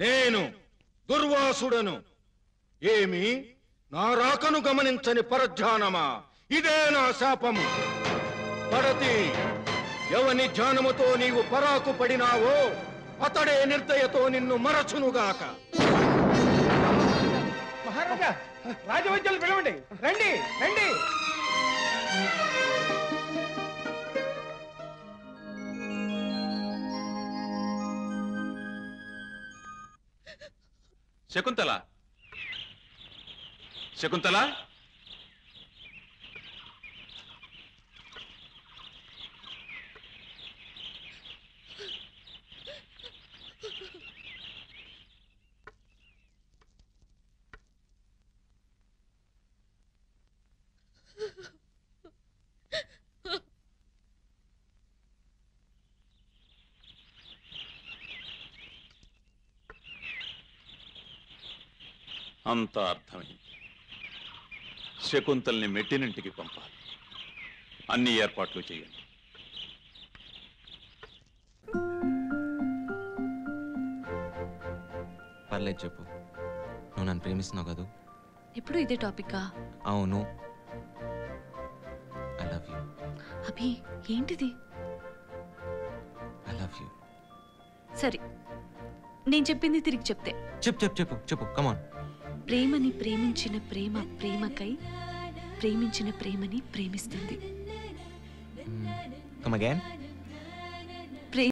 నేను దుర్వాసుడను. ఏమి నా రాకను గమనించని పరధ్యానమా? ఇదే నా శాపము. పడతి, ఎవని ధ్యానముతో నీవు పరాకు పడినావో అతడే నిర్దయతో నిన్ను మరచునుగాక. మహారాజా, రాజవైద్యులు పిలవండి. రండి రండి. శకుంతల, శకుంతల, అంతా అర్థమైంది. శకుంతల్ని మెట్టినింటికి పంపాలి. అన్ని ఏర్పాట్లు చేయండి. పర్లేదు చెప్పు. నువ్వు నన్ను ప్రేమిస్తున్నావు కదూ? ఇప్పుడు ఇదే టాపిక్కా? అవును. I love you. అభి, ఏంటిది? I love you. సరే, నేను చెప్పింది తిరిగి చెప్తే. చెప్పు చెప్పు చెప్పు చెప్పు. కమాన్. ప్రేమని ప్రేమించిన ప్రేమ ప్రేమకై ప్రేమించిన ప్రేమని ప్రేమిస్తుంది. Come again.